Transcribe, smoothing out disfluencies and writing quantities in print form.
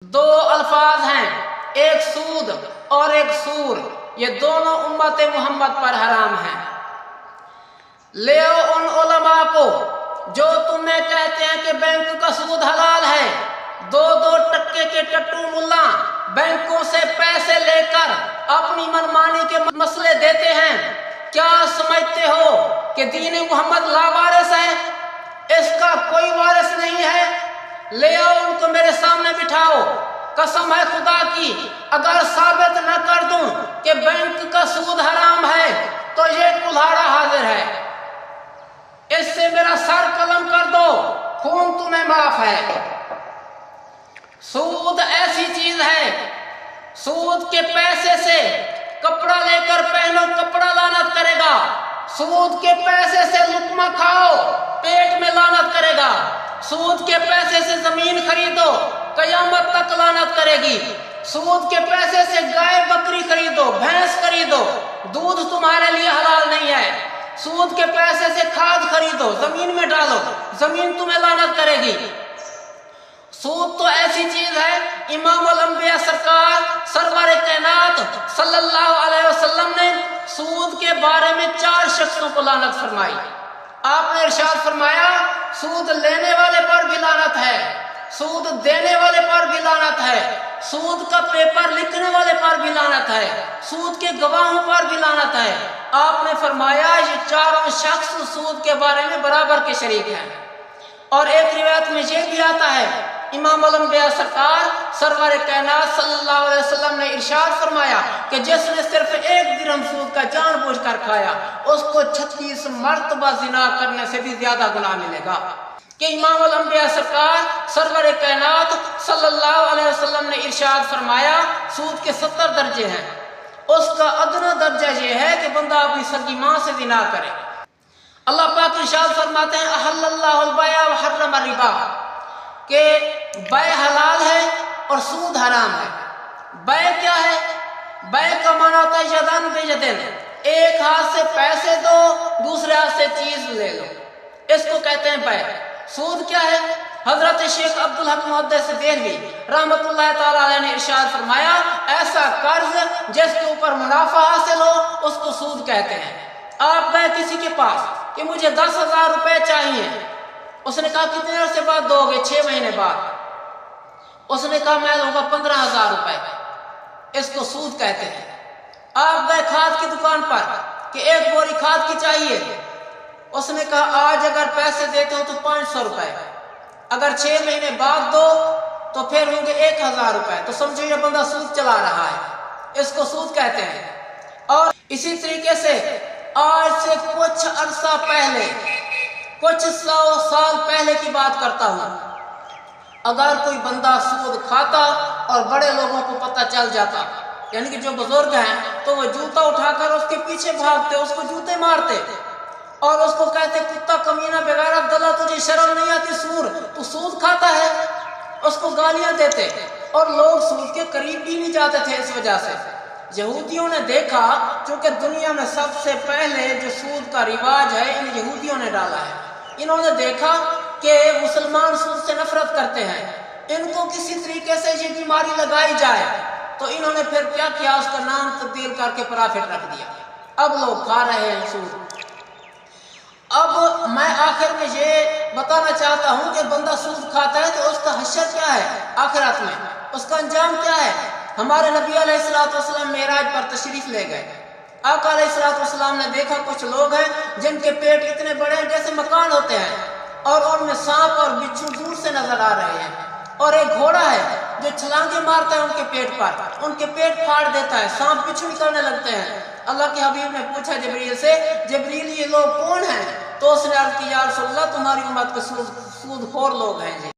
دو الفاظ ہیں، ایک سود اور ایک سور، یہ دونوں امت محمد پر حرام ہیں۔ لے آؤ ان علماء کو جو تمہیں کہتے ہیں کہ بینک کا سود حلال ہے۔ دو دو ٹکے کے ٹٹو ملا بینکوں سے پیسے لے کر اپنی منمانی کے مسئلے دیتے ہیں۔ کیا سمجھتے ہو کہ دین محمد لاوارث ہے؟ اس کا کوئی وارث نہیں ہے۔ لے آؤ ان کو میرے سامنے بٹھاؤ۔ قسم ہے خدا کی، اگر ثابت نہ کر دوں کہ بینک کا سود حرام ہے تو یہ کلہاڑا حاضر ہے، اس سے میرا سر قلم کر دو، خون تمہیں معاف ہے۔ سود ایسی چیز ہے، سود کے پیسے سے کپڑا لے کر پہنو، کپڑا لعنت کرے گا۔ سود کے پیسے سے لقمہ کھاؤ، پیٹ میں لعنت کرے گا۔ سود کے پیسے سے زمین خریدو، قیامت تک لعنت کرے گی۔ سود کے پیسے سے گائے بکری خریدو، بھینس خریدو، دودھ تمہارے لیے حلال نہیں ہے۔ سود کے پیسے سے کھاد خریدو، زمین میں ڈالو، زمین تمہیں لعنت کرے گی۔ سود تو ایسی چیز ہے، امام الانبیاء سرکار سرور کائنات صلی اللہ علیہ وسلم نے سود کے بارے میں 4 شخصوں کو لعنت فرمائی۔ آپ نے ارشاد فرمایا، سود لینے والے پر بھی لعنت ہے، سود دینے والے پر بھی لعنت ہے، سود کا پیپر لکھنے والے پر بھی لعنت ہے، سود کے گواہوں پر بھی لعنت ہے۔ آپ نے فرمایا یہ 4 شخص سود کے بارے میں برابر کے شریک ہیں۔ اور ایک روایت میں یہ بھی آتا ہے، امام الانبیاء سرکار سرور کائنات صلی اللہ علیہ وسلم نے ارشاد فرمایا کہ جس نے صرف 1 درہم سود کا جان بوجھ کر کھایا، اس کو 36 مرتبہ زنا کرنے سے بھی زیادہ گناہ ملے گا۔ کہ امام الانبیاء سرکار سرور کائنات صلی اللہ علیہ وسلم نے ارشاد فرمایا سود کے 70 درجے ہیں، اس کا ادنی درجہ یہ ہے کہ بندہ اپنی سگی ماں سے زنا کرے۔ اللہ پاک ارشاد فرماتے ہیں احل اللہ البیع وحرم الربا، کہ بیع حلال ہے اور سود حرام ہے۔ بیع کیا ہے؟ بیع کا معنی ہوتا ہے یدن بیدن، ایک ہاتھ سے پیسے دو، دوسرے ہاتھ سے چیز لے لو، اس کو کہتے ہیں بیع۔ سود کیا ہے؟ حضرت شیخ عبدالحق محدث دہلوی رحمت اللہ تعالیٰ علیہ نے ارشاد فرمایا ایسا قرض جس کے اوپر منافع حاصل ہو اس کو سود کہتے ہیں۔ آپ گئے کسی کے پاس کہ مجھے 10,000 روپے چاہیے، اس نے کہا کتنے عرصے بعد دو گے؟ 6 مہینے بعد۔ اس نے کہا میں دوں گا 15,000 روپے، اس کو سود کہتے ہیں۔ آپ گئے کھاد کی دکان پر کہ 1 بوری کھاد کی چاہیے، اس نے کہا آج اگر پیسے دیتے ہو تو 500 روپے، اگر 6 مہینے بعد دو تو پھر ہوں گے 1,000 روپے، تو سمجھو یہ بندہ سود چلا رہا ہے، اس کو سود کہتے ہیں۔ اور اسی طریقے سے آج سے کچھ عرصہ پہلے، کچھ 100 سال پہلے کی بات کرتا ہوں، اگر کوئی بندہ سود کھاتا اور بڑے لوگوں کو پتہ چل جاتا، یعنی کہ جو بزرگ ہیں، تو وہ جوتا اٹھا کر اس کے پیچھے بھاگتے، اس کو جوتے مارتے اور اس کو کہتے کتا کمینہ بغیر عبداللہ تجھے شرم نہیں آتی، سور تو سود کھاتا ہے، اس کو گالیاں دیتے اور لوگ سود کے قریب بھی نہیں جاتے تھے۔ اس وجہ سے یہودیوں نے دیکھا، چونکہ دنیا میں سب سے پہلے جو سود کا رواج ہے ان یہودیوں نے ڈالا ہے، انہوں نے دیکھا کہ مسلمان سود سے نفرت کرتے ہیں، ان کو کسی طریقے سے یہ بیماری لگائی جائے، تو انہوں نے پھر کیا کیا، اس کا نام تبدیل کر کے پرافٹ رکھ دیا۔ اب لوگ کھا رہے ہیں سود۔ اب میں آخر میں یہ بتانا چاہتا ہوں کہ بندہ سود کھاتا ہے تو اس کا حشر کیا ہے آخرت میں، اس کا انجام کیا ہے۔ ہمارے نبی علیہ السلام معراج پر تشریف لے گئے، آقا علیہ السلام نے دیکھا کچھ لوگ ہیں جن کے پیٹ اتنے بڑے ہیں جیسے مکان ہوتے ہیں، اور ان میں سانپ اور بچھو دور سے نظر آ رہے ہیں، اور ایک گھوڑا ہے جو چھلانگیں مارتا ہے ان کے پیٹ پر، ان کے پیٹ پھاڑ دیتا ہے، سانپ بچھو نکلنے لگتے ہیں۔ اللہ کے حبیب نے پوچھا جبریل سے، جبریل یہ لوگ کون ہیں؟ تو اس نے عرض کی یا رسول اللہ تمہاری امت کے سود خور لوگ ہیں جی۔